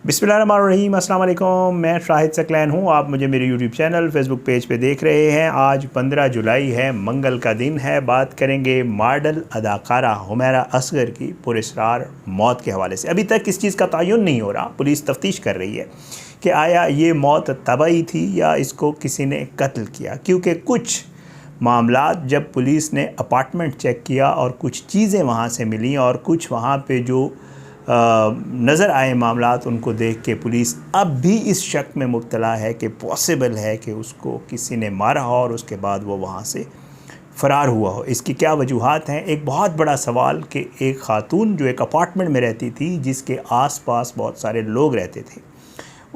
बिस्मिल्लाहिर्रहमानिर्रहीम, अस्सलाम वालेकुम। मैं शाहिद सकलैन हूँ। आप मुझे मेरे यूट्यूब चैनल फेसबुक पेज पे देख रहे हैं। आज 15 जुलाई है, मंगल का दिन है। बात करेंगे मॉडल अदाकारा हुमैरा असगर की पुरस्रार मौत के हवाले से। अभी तक इस चीज़ का तयन नहीं हो रहा, पुलिस तफ्तीश कर रही है कि आया ये मौत तबाही थी या इसको किसी ने कत्ल किया, क्योंकि कुछ मामलात जब पुलिस ने अपार्टमेंट चेक किया और कुछ चीज़ें वहाँ से मिली और कुछ वहाँ पे जो नज़र आए मामलात, उनको देख के पुलिस अब भी इस शक में मुब्तला है कि पॉसिबल है कि उसको किसी ने मारा हो और उसके बाद वो वहाँ से फ़रार हुआ हो। इसकी क्या वजूहात हैं? एक बहुत बड़ा सवाल कि एक ख़ातून जो एक अपार्टमेंट में रहती थी, जिसके आसपास बहुत सारे लोग रहते थे,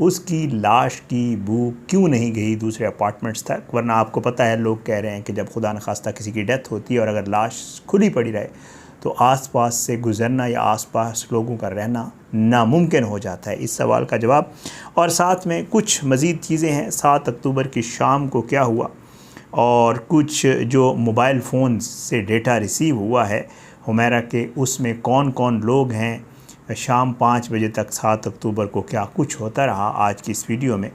उसकी लाश की बू क्यों नहीं गई दूसरे अपार्टमेंट्स तक? वरना आपको पता है, लोग कह रहे हैं कि जब खुदा न खास्ता किसी की डेथ होती है और अगर लाश खुली पड़ी रहे तो आसपास से गुज़रना या आसपास लोगों का रहना नामुमकिन हो जाता है। इस सवाल का जवाब और साथ में कुछ मज़ीद चीज़ें हैं। 7 अक्टूबर की शाम को क्या हुआ और कुछ जो मोबाइल फ़ोन से डेटा रिसीव हुआ है हुमैरा के, उसमें कौन कौन लोग हैं, शाम 5 बजे तक 7 अक्टूबर को क्या कुछ होता रहा, आज की इस वीडियो में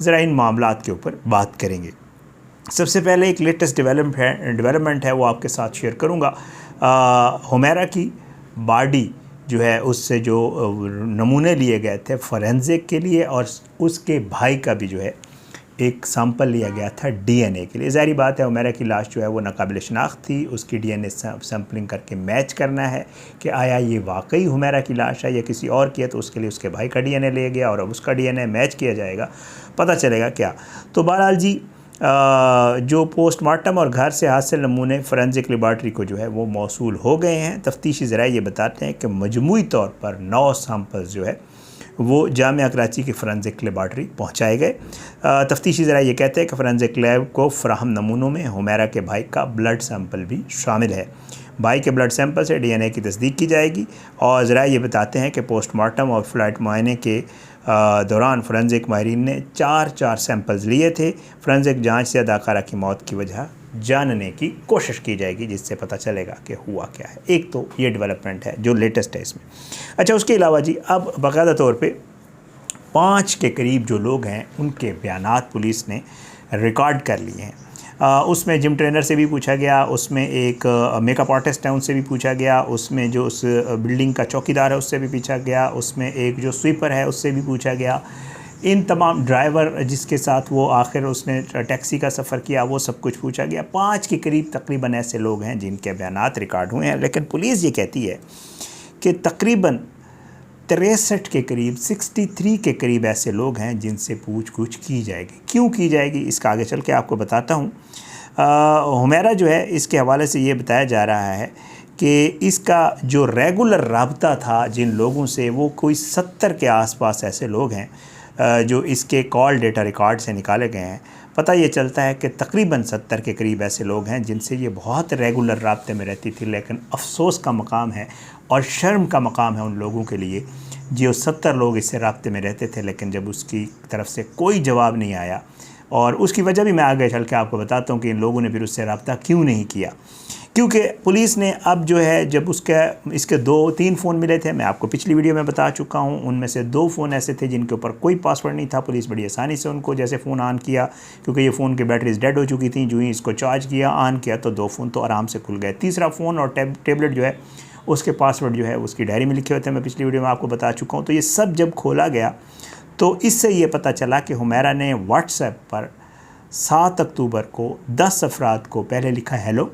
ज़रा इन मामलात के ऊपर बात करेंगे। सबसे पहले एक लेटेस्ट डेवलपमेंट है वो आपके साथ शेयर करूँगा। हुमैरा की बॉडी जो है, उससे जो नमूने लिए गए थे फॉरेंसिक के लिए, और उसके भाई का भी जो है एक सैंपल लिया गया था डीएनए के लिए। ज़ाहिर बात है, हुमैरा की लाश जो है वो नाकाबिल शनाख्त थी, उसकी डीएनए सैम्पलिंग करके मैच करना है कि आया ये वाकई हुमैरा की लाश है या किसी और की है। तो उसके लिए उसके भाई का डीएनए लिया गया और अब उसका डीएनए मैच किया जाएगा, पता चलेगा क्या। तो बहरहाल जी, जो पोस्टमार्टम और घर से हासिल नमूने फ़ोरेंसिक लेबॉर्ट्री को जो है वो मौसूल हो गए हैं। तफ्तीशी ज़राए ये बताते हैं कि मजमूई तौर पर 9 सैंपल्स जो है वो जामिया कराची की फ़ोरेंसिक लेबॉर्ट्री पहुँचाए गए। तफ्तीशी ज़राए ये कहते हैं कि फ़ोरेंसिक लैब को फ़राहम नमूनों में हुमैरा के भाई का ब्लड सैंपल भी शामिल है। भाई के ब्लड सैंपल से डीएनए की तस्दीक की जाएगी। और ज़राए ये बताते हैं कि पोस्टमार्टम और फ्लाइट मुआयने के दौरान फ़ोरेंसिक माहिरीन ने 4 सैंपल्स लिए थे। फ़ोरेंसिक जांच से अदाकारा की मौत की वजह जानने की कोशिश की जाएगी, जिससे पता चलेगा कि हुआ क्या है। एक तो ये डेवलपमेंट है जो लेटेस्ट है इसमें। अच्छा, उसके अलावा जी, अब बाकायदा तौर पे 5 के करीब जो लोग हैं उनके बयानात पुलिस ने रिकॉर्ड कर लिए हैं। उसमें जिम ट्रेनर से भी पूछा गया, उसमें एक मेकअप आर्टिस्ट है उनसे भी पूछा गया, उसमें जो उस बिल्डिंग का चौकीदार है उससे भी पूछा गया, उसमें एक जो स्वीपर है उससे भी पूछा गया। इन तमाम ड्राइवर जिसके साथ वो आखिर उसने टैक्सी का सफ़र किया, वो सब कुछ पूछा गया। 5 के करीब तकरीबन ऐसे लोग हैं जिनके बयानात रिकॉर्ड हुए हैं। लेकिन पुलिस ये कहती है कि तकरीबन 63 के करीब, 63 के करीब ऐसे लोग हैं जिनसे पूछ-गुछ की जाएगी। क्यों की जाएगी, इसका आगे चल के आपको बताता हूँ। हुमैरा जो है, इसके हवाले से ये बताया जा रहा है कि इसका जो रेगुलर राब्ता था जिन लोगों से, वो कोई 70 के आसपास ऐसे लोग हैं जो इसके कॉल डेटा रिकॉर्ड से निकाले गए हैं। पता ये चलता है कि तकरीबन 70 के करीब ऐसे लोग हैं जिनसे ये बहुत रेगुलर राब्ते में रहती थी। लेकिन अफसोस का मकाम है और शर्म का मकाम है उन लोगों के लिए जो 70 लोग इससे राब्ते में रहते थे, लेकिन जब उसकी तरफ से कोई जवाब नहीं आया। और उसकी वजह भी मैं आगे चल के आपको बताता हूँ कि इन लोगों ने फिर उससे रब्ता क्यों नहीं किया। क्योंकि पुलिस ने अब जो है, जब इसके 2-3 फ़ोन मिले थे, मैं आपको पिछली वीडियो में बता चुका हूँ, उनमें से 2 फ़ोन ऐसे थे जिनके ऊपर कोई पासवर्ड नहीं था। पुलिस बड़ी आसानी से उनको जैसे फ़ोन ऑन किया, क्योंकि ये फ़ोन की बैटरीज डेड हो चुकी थी, जो ही इसको चार्ज किया, ऑन किया, तो 2 फ़ोन तो आराम से खुल गए। तीसरा फ़ोन और टेबलेट जो है उसके पासवर्ड जो है उसकी डायरी में लिखे हुए थे, मैं पिछली वीडियो में आपको बता चुका हूँ। तो ये सब जब खोला गया तो इससे ये पता चला कि हुमैरा ने व्हाट्सएप पर 7 अक्टूबर को 10 अफराद को पहले लिखा हेलो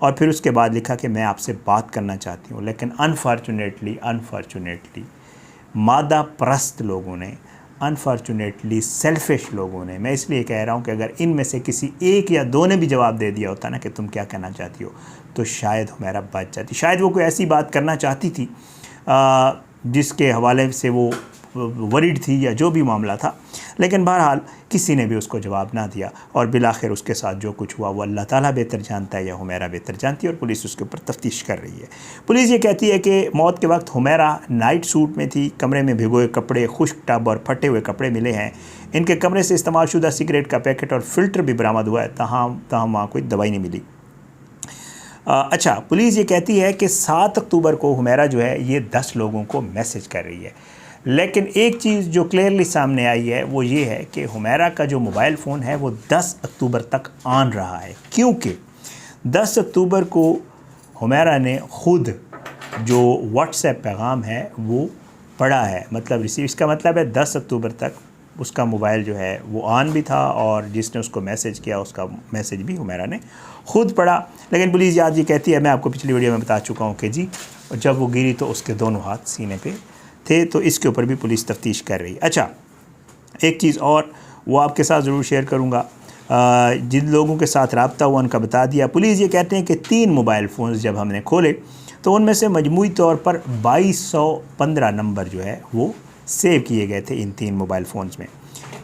और फिर उसके बाद लिखा कि मैं आपसे बात करना चाहती हूँ। लेकिन अनफॉर्चुनेटली मादा परस्त लोगों ने, अनफॉर्चुनेटली सेल्फिश लोगों ने, मैं इसलिए कह रहा हूँ कि अगर इनमें से किसी एक या 2 ने भी जवाब दे दिया होता ना कि तुम क्या कहना चाहती हो, तो शायद हुमैरा बच जाती। शायद वो कोई ऐसी बात करना चाहती थी जिसके हवाले से वो वरीड थी या जो भी मामला था। लेकिन बहरहाल किसी ने भी उसको जवाब ना दिया और बिलाखिर उसके साथ जो कुछ हुआ वो अल्लाह ताला बेहतर जानता है या हुमैरा बेहतर जानती है, और पुलिस उसके ऊपर तफ्तीश कर रही है। पुलिस ये कहती है कि मौत के वक्त हुमैरा नाइट सूट में थी, कमरे में भिगोए कपड़े, खुश्क टब और फटे हुए कपड़े मिले हैं। इनके कमरे से इस्तेमाल शुदा सिगरेट का पैकेट और फ़िल्टर भी बरामद हुआ है, तहाँ वहाँ कोई दवाई नहीं मिली। अच्छा, पुलिस ये कहती है कि 7 अक्टूबर को हुमैरा जो है ये 10 लोगों को मैसेज कर रही है। लेकिन एक चीज़ जो क्लियरली सामने आई है वो ये है कि हुमैरा का जो मोबाइल फ़ोन है वो 10 अक्टूबर तक ऑन रहा है, क्योंकि 10 अक्टूबर को हुमैरा ने ख़ुद जो व्हाट्सएप पैगाम है वो पढ़ा है, मतलब रिसीव। इसका मतलब है 10 अक्टूबर तक उसका मोबाइल जो है वो ऑन भी था और जिसने उसको मैसेज किया उसका मैसेज भी हुमैरा ने ख़ुद पढ़ा। लेकिन पुलिस आज ये कहती है, मैं आपको पिछली वीडियो में बता चुका हूँ कि जी जब वो गिरी तो उसके दोनों हाथ सीने पे थे, तो इसके ऊपर भी पुलिस तफ्तीश कर रही है। अच्छा, एक चीज़ और वो आपके साथ ज़रूर शेयर करूँगा, जिन लोगों के साथ रब्ता हुआ उनका बता दिया। पुलिस ये कहते हैं कि 3 मोबाइल फ़ोन्स जब हमने खोले तो उनमें से मजमूई तौर पर 2215 नंबर जो है वो सेव किए गए थे इन 3 मोबाइल फ़ोन्स में।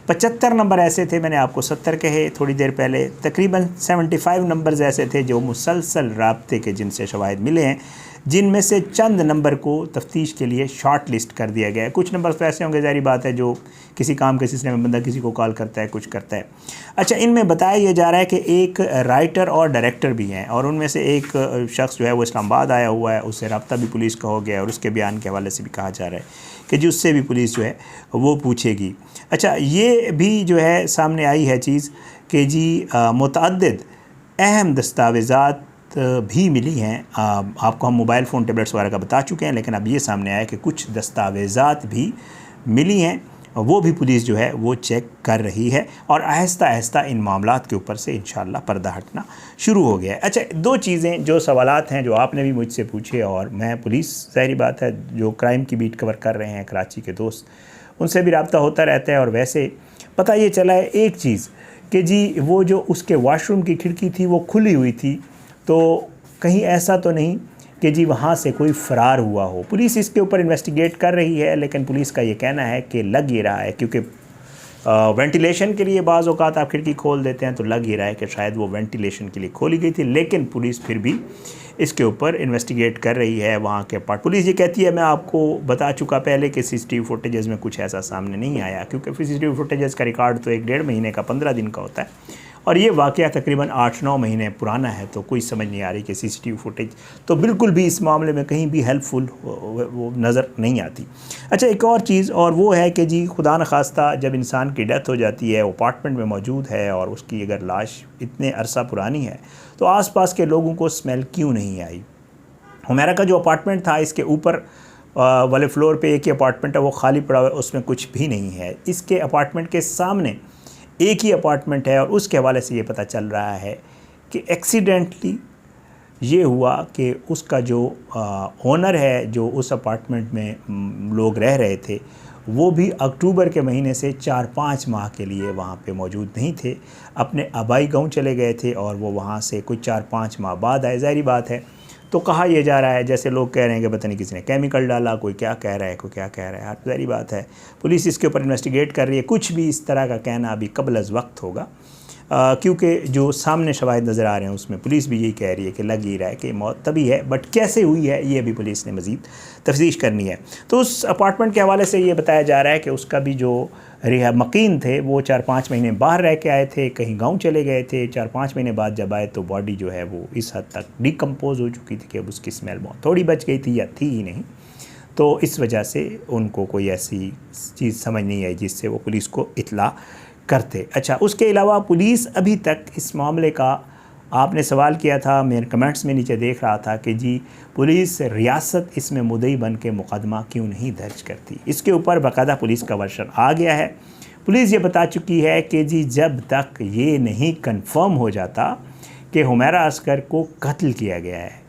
75 नंबर ऐसे थे, मैंने आपको 70 कहे थोड़ी देर पहले, तकरीबन 75 नंबर्स ऐसे थे जो मुसलसल राब्ते के जिनसे शवाहिद मिले हैं, जिनमें से चंद नंबर को तफ्तीश के लिए शॉर्ट लिस्ट कर दिया गया है। कुछ नंबर तो ऐसे होंगे, ज़ाहिर बात है, जो किसी काम के सिलसिले में बंदा किसी को कॉल करता है, कुछ करता है। अच्छा, इनमें बताया यह जा रहा है कि एक राइटर और डायरेक्टर भी हैं और उनमें से एक शख्स जो है वो इस्लामाबाद आया हुआ है, उससे रब्ता भी पुलिस का हो गया और उसके बयान के हवाले से भी कहा जा रहा है कि जी उससे भी पुलिस जो है वो पूछेगी। अच्छा, ये भी जो है सामने आई है चीज़ कि जी मुतअद्दिद अहम दस्तावेज़ात भी मिली हैं। आपको हम मोबाइल फ़ोन टैबलेट्स वगैरह का बता चुके हैं, लेकिन अब ये सामने आया कि कुछ दस्तावेज़ात भी मिली हैं, वो भी पुलिस जो है वो चेक कर रही है और आहिस्ता आहिस्ता इन मामलात के ऊपर से इंशाअल्लाह पर्दा हटना शुरू हो गया है। अच्छा, 2 चीज़ें जो सवालात हैं जो आपने भी मुझसे पूछे, और मैं पुलिस, ज़ाहिर बात है, जो क्राइम की बीट कवर कर रहे हैं कराची के दोस्त, उनसे भी रब्ता होता रहता है। और वैसे पता ये चला है एक चीज़ कि जी वो जो उसके वाशरूम की खिड़की थी वो खुली हुई थी, तो कहीं ऐसा तो नहीं कि जी वहाँ से कोई फ़रार हुआ हो। पुलिस इसके ऊपर इन्वेस्टिगेट कर रही है, लेकिन पुलिस का ये कहना है कि लग ही रहा है, क्योंकि वेंटिलेशन के लिए बाज़ औक़ात आप खिड़की खोल देते हैं, तो लग ही रहा है कि शायद वो वेंटिलेशन के लिए खोली गई थी। लेकिन पुलिस फिर भी इसके ऊपर इन्वेस्टिगेट कर रही है वहाँ के पार्ट। पुलिस ये कहती है, मैं आपको बता चुका पहले कि सीसीटीवी फुटेजेस में कुछ ऐसा सामने नहीं आया, क्योंकि सीसीटीवी फुटेजेस का रिकॉर्ड तो 1-1.5 महीने का, 15 दिन का होता है, और ये वाक़या तकरीबन 8-9 महीने पुराना है, तो कोई समझ नहीं आ रही कि सीसीटीवी फुटेज तो बिल्कुल भी इस मामले में कहीं भी हेल्पफुल वो नज़र नहीं आती। अच्छा, एक और चीज़ और वो है कि जी खुदा न खास्ता जब इंसान की डेथ हो जाती है, वो अपार्टमेंट में मौजूद है और उसकी अगर लाश इतने अरसा पुरानी है, तो आसपास के लोगों को स्मेल क्यों नहीं आई। हुमैरा का जो अपार्टमेंट था, इसके ऊपर वाले फ्लोर पे एक ही अपार्टमेंट है, वो खाली पड़ा हुआ है, उसमें कुछ भी नहीं है। इसके अपार्टमेंट के सामने एक ही अपार्टमेंट है और उसके हवाले से ये पता चल रहा है कि एक्सीडेंटली ये हुआ कि उसका जो ओनर है, जो उस अपार्टमेंट में लोग रह रहे थे, वो भी अक्टूबर के महीने से 4-5 माह के लिए वहाँ पे मौजूद नहीं थे, अपने आबाई गांव चले गए थे और वो वहाँ से कुछ 4-5 माह बाद आए। ज़ाहिर बात है, तो कहा यह जा रहा है, जैसे लोग कह रहे हैं कि पता नहीं किसी ने केमिकल डाला, कोई क्या कह रहा है, कोई क्या कह रहा है। ज़ाहिर बात है, पुलिस इसके ऊपर इन्वेस्टिगेट कर रही है। कुछ भी इस तरह का कहना अभी कबल अज़ वक्त होगा, क्योंकि जो सामने शवाहिद नज़र आ रहे हैं उसमें पुलिस भी यही कह रही है कि लग ही रहा है कि मौत तभी है, बट कैसे हुई है ये अभी पुलिस ने मज़ीद तफ्तीश करनी है। तो उस अपार्टमेंट के हवाले से ये बताया जा रहा है कि उसका भी जो रिहा मकीन थे वो 4-5 महीने बाहर रह के आए थे, कहीं गांव चले गए थे। 4-5 महीने बाद जब आए तो बॉडी जो है वो इस हद तक डिकम्पोज हो चुकी थी कि अब उसकी स्मेल बहुत थोड़ी बच गई थी या थी ही नहीं, तो इस वजह से उनको कोई ऐसी चीज़ समझ नहीं आई जिससे वो पुलिस को इत्ला करते। अच्छा, उसके अलावा पुलिस अभी तक इस मामले का, आपने सवाल किया था, मेरे कमेंट्स में नीचे देख रहा था कि जी पुलिस रियासत इसमें मुद्दई बन के मुकदमा क्यों नहीं दर्ज करती। इसके ऊपर बाकायदा पुलिस का वर्शन आ गया है। पुलिस ये बता चुकी है कि जी जब तक ये नहीं कंफर्म हो जाता कि हुमैरा असगर को कत्ल किया गया है,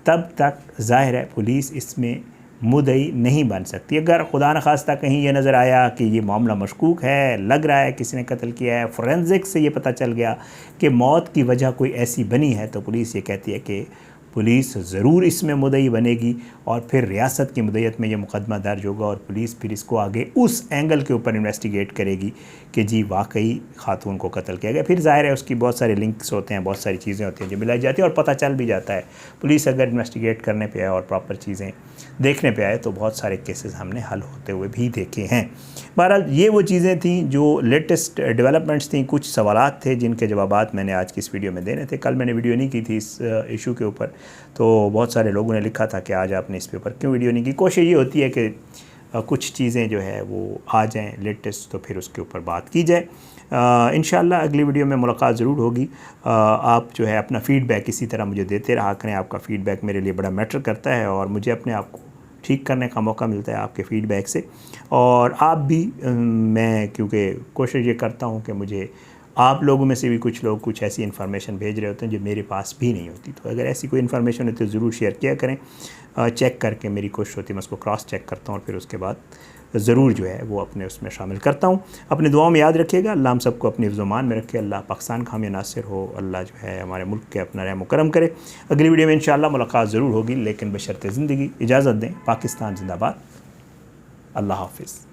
तब तक ज़ाहिर है पुलिस इसमें मुद्दई नहीं बन सकती। अगर खुदा न खास्ता कहीं ये नज़र आया कि ये मामला मशकूक है, लग रहा है किसी ने कत्ल किया है, फोरेंसिक से ये पता चल गया कि मौत की वजह कोई ऐसी बनी है, तो पुलिस ये कहती है कि पुलिस ज़रूर इसमें मुद्दई बनेगी और फिर रियासत की मुद्दत में ये मुकदमा दर्ज होगा और पुलिस फिर इसको आगे उस एंगल के ऊपर इन्वेस्टिगेट करेगी कि जी वाकई खातून को कत्ल किया गया। फिर ज़ाहिर है उसकी बहुत सारे लिंक्स होते हैं, बहुत सारी चीज़ें होती हैं जो मिलाई जाती है और पता चल भी जाता है। पुलिस अगर इन्वेस्टिगेट करने पे आए और प्रॉपर चीज़ें देखने पे आए तो बहुत सारे केसेस हमने हल होते हुए भी देखे हैं। बहरहाल ये वो चीज़ें थी जो लेटेस्ट डेवलपमेंट्स थी, कुछ सवालात थे जिनके जवाबात मैंने आज की इस वीडियो में देने थे। कल मैंने वीडियो नहीं की थी इस इशू के ऊपर, तो बहुत सारे लोगों ने लिखा था कि आज आपने इस पे ऊपर क्यों वीडियो नहीं की। कोशिश ये होती है कि कुछ चीज़ें जो है वो आ जाएँ लेटेस्ट, तो फिर उसके ऊपर बात की जाए। इंशाल्लाह अगली वीडियो में मुलाकात ज़रूर होगी। आप जो है अपना फ़ीडबैक इसी तरह मुझे देते रहा करें। आपका फ़ीडबैक मेरे लिए बड़ा मैटर करता है और मुझे अपने आप को ठीक करने का मौका मिलता है आपके फ़ीडबैक से। और आप भी मैं क्योंकि कोशिश ये करता हूँ कि मुझे आप लोगों में से भी कुछ लोग कुछ ऐसी इन्फॉर्मेशन भेज रहे होते हैं जो मेरे पास भी नहीं होती, तो अगर ऐसी कोई इन्फॉर्मेशन होती है तो ज़रूर शेयर किया करें। चेक करके मेरी कोशिश होती है मैं उसको क्रॉस चेक करता हूँ और फिर उसके बाद ज़रूर जो है वो अपने उसमें शामिल करता हूँ। अपनी दुआओं में याद रखिएगा। अल्लाह हम सबको अपनी ज़ुबान में रखे। अल्लाह पाकिस्तान का हामी नासिर हो। अल्लाह जो है हमारे मुल्क के अपना रहम करम करे। अगली वीडियो में इंशाअल्लाह मुलाकात ज़रूर होगी, लेकिन बशर्ते ज़िंदगी। इजाज़त दें। पाकिस्तान जिंदाबाद। अल्लाह हाफ़िज़।